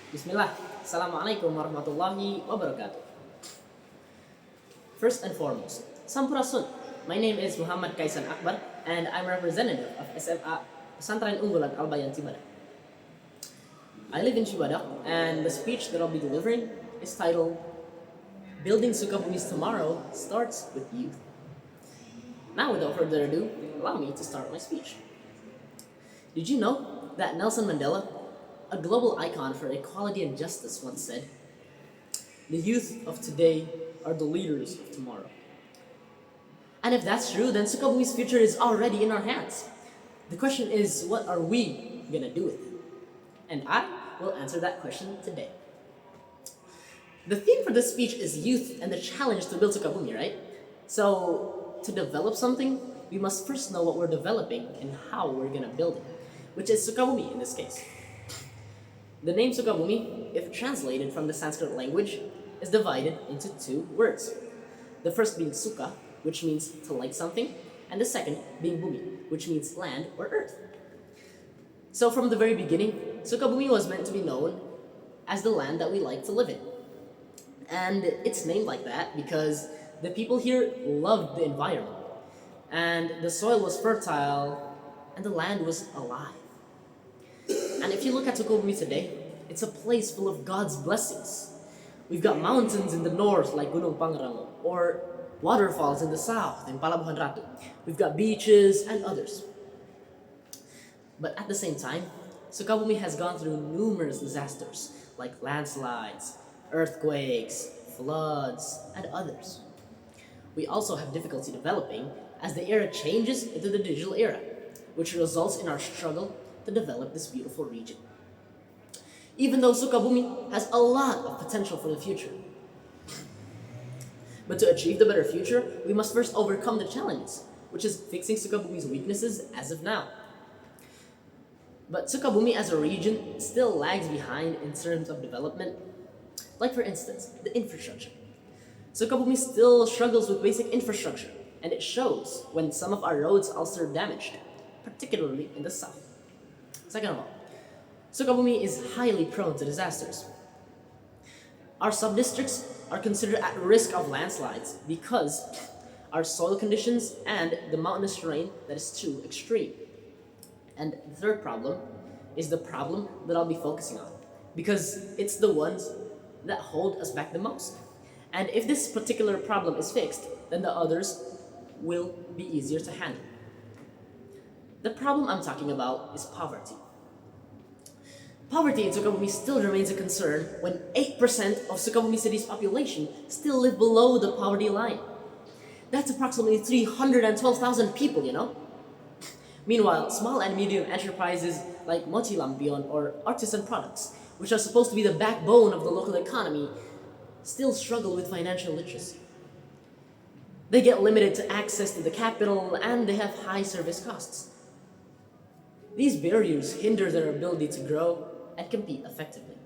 Bismillah. Assalamualaikum warahmatullahi wabarakatuh. First and foremost, Sampurasun. My name is Muhammad Kaisan Akbar and I'm a representative of SMA Pesantren Unggulan Albayan Cibadak. I live in Cibadak and the speech that I'll be delivering is titled Building Sukabumi's Tomorrow Starts with Youth. Now without further ado, allow me to start my speech. Did you know that Nelson Mandela, a global icon for equality and justice, once said, "The youth of today are the leaders of tomorrow." And if that's true, then Sukabumi's future is already in our hands. The question is, what are we gonna do with it? And I will answer that question today. The theme for this speech is youth and the challenge to build Sukabumi, right? So, to develop something, we must first know what we're developing and how we're gonna build it, which is Sukabumi in this case. The name Sukabumi, if translated from the Sanskrit language, is divided into two words. The first being Suka, which means to like something, and the second being Bumi, which means land or earth. So from the very beginning, Sukabumi was meant to be known as the land that we like to live in. And it's named like that because the people here loved the environment, and the soil was fertile, and the land was alive. And if you look at Sukabumi today, it's a place full of God's blessings. We've got mountains in the north like Gunung Pangrango, or waterfalls in the south in Palabuhan Ratu. We've got beaches and others. But at the same time, Sukabumi has gone through numerous disasters like landslides, earthquakes, floods, and others. We also have difficulty developing as the era changes into the digital era, which results in our struggle to develop this beautiful region. Even though Sukabumi has a lot of potential for the future. But to achieve the better future, we must first overcome the challenges, which is fixing Sukabumi's weaknesses as of now. But Sukabumi as a region still lags behind in terms of development. Like for instance, the infrastructure. Sukabumi still struggles with basic infrastructure, and it shows when some of our roads also are damaged, particularly in the south. Second of all, Sukabumi is highly prone to disasters. Our sub-districts are considered at risk of landslides because our soil conditions and the mountainous terrain that is too extreme. And the third problem is the problem that I'll be focusing on because it's the ones that hold us back the most. And if this particular problem is fixed, then the others will be easier to handle. The problem I'm talking about is poverty. Poverty in Sukabumi still remains a concern when 8% of Sukabumi City's population still live below the poverty line. That's approximately 312,000 people, you know? Meanwhile, small and medium enterprises like Mochi Lampion or artisan products, which are supposed to be the backbone of the local economy, still struggle with financial literacy. They get limited to access to the capital and they have high service costs. These barriers hinder their ability to grow and compete effectively.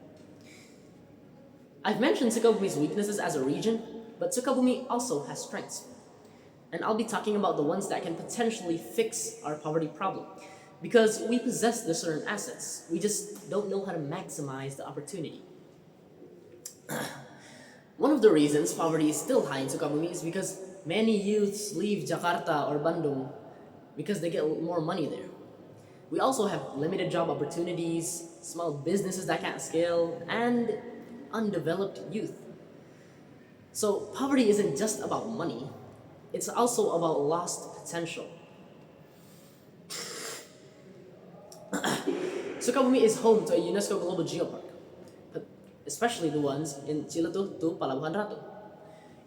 I've mentioned Sukabumi's weaknesses as a region, but Sukabumi also has strengths. And I'll be talking about the ones that can potentially fix our poverty problem. Because we possess the certain assets, we just don't know how to maximize the opportunity. One of the reasons poverty is still high in Sukabumi is because many youths leave Jakarta or Bandung because they get more money there. We also have limited job opportunities, small businesses that can't scale, and undeveloped youth. So poverty isn't just about money, it's also about lost potential. Sukabumi is home to a UNESCO Global Geopark, especially the ones in Ciletuh to Palabuhan Ratu.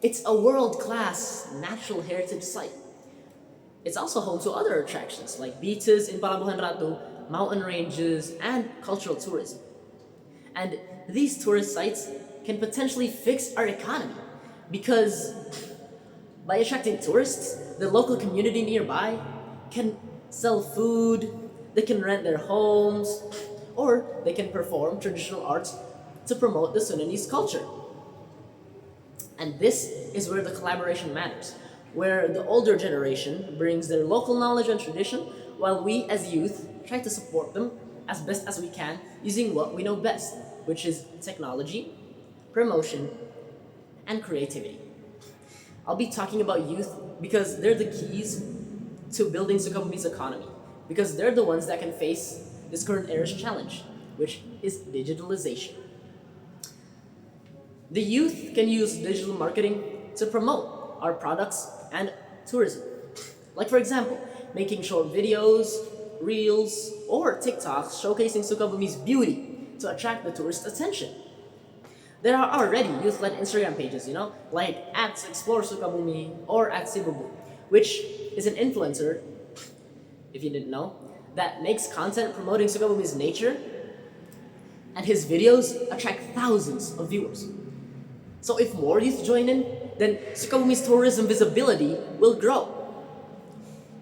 It's a world-class natural heritage site. It's also home to other attractions like beaches in Palabuhan Ratu, mountain ranges, and cultural tourism. And these tourist sites can potentially fix our economy because by attracting tourists, the local community nearby can sell food, they can rent their homes, or they can perform traditional arts to promote the Sundanese culture. And this is where the collaboration matters, where the older generation brings their local knowledge and tradition while we as youth try to support them as best as we can using what we know best, which is technology, promotion, and creativity. I'll be talking about youth because they're the keys to building Sukabumi's economy, because they're the ones that can face this current era's challenge, which is digitalization. The youth can use digital marketing to promote our products and tourism. Like, for example, making short videos, reels, or TikToks showcasing Sukabumi's beauty to attract the tourist attention. There are already youth-led Instagram pages, like at Explore Sukabumi or at Sibubu, which is an influencer, if you didn't know, that makes content promoting Sukabumi's nature, and his videos attract thousands of viewers. So if more youth join in, then Sukabumi's tourism visibility will grow.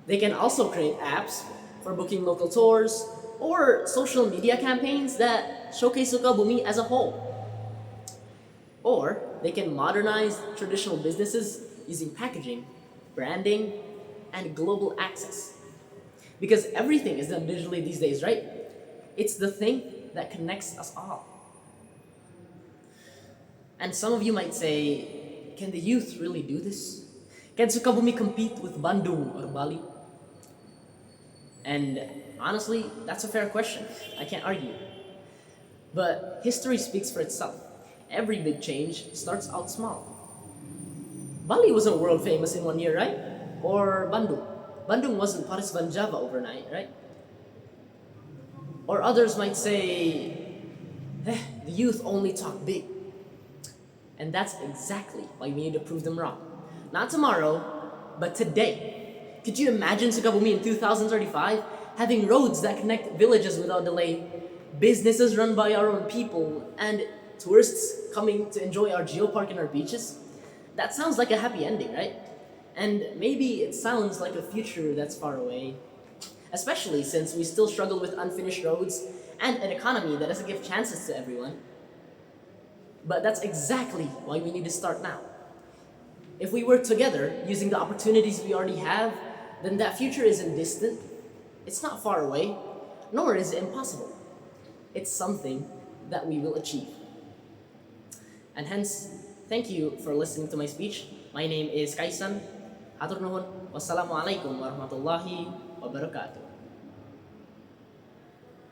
They can also create apps for booking local tours or social media campaigns that showcase Sukabumi as a whole. Or they can modernize traditional businesses using packaging, branding, and global access. Because everything is done digitally these days, right? It's the thing that connects us all. And some of you might say, can the youth really do this? Can Sukabumi compete with Bandung or Bali? And honestly, that's a fair question. I can't argue. But history speaks for itself. Every big change starts out small. Bali wasn't world famous in 1 year, right? Or Bandung. Bandung wasn't Paris Van Java overnight, right? Or others might say, the youth only talk big. And that's exactly why we need to prove them wrong. Not tomorrow, but today. Could you imagine Sukabumi in 2035 having roads that connect villages without delay, businesses run by our own people, and tourists coming to enjoy our geopark and our beaches? That sounds like a happy ending, right? And maybe it sounds like a future that's far away, especially since we still struggle with unfinished roads and an economy that doesn't give chances to everyone. But that's exactly why we need to start now. If we work together using the opportunities we already have, then that future isn't distant, it's not far away, nor is it impossible. It's something that we will achieve. And hence, thank you for listening to my speech. My name is Kaisan. Hatur nuhun. Wassalamualaikum warahmatullahi wabarakatuh.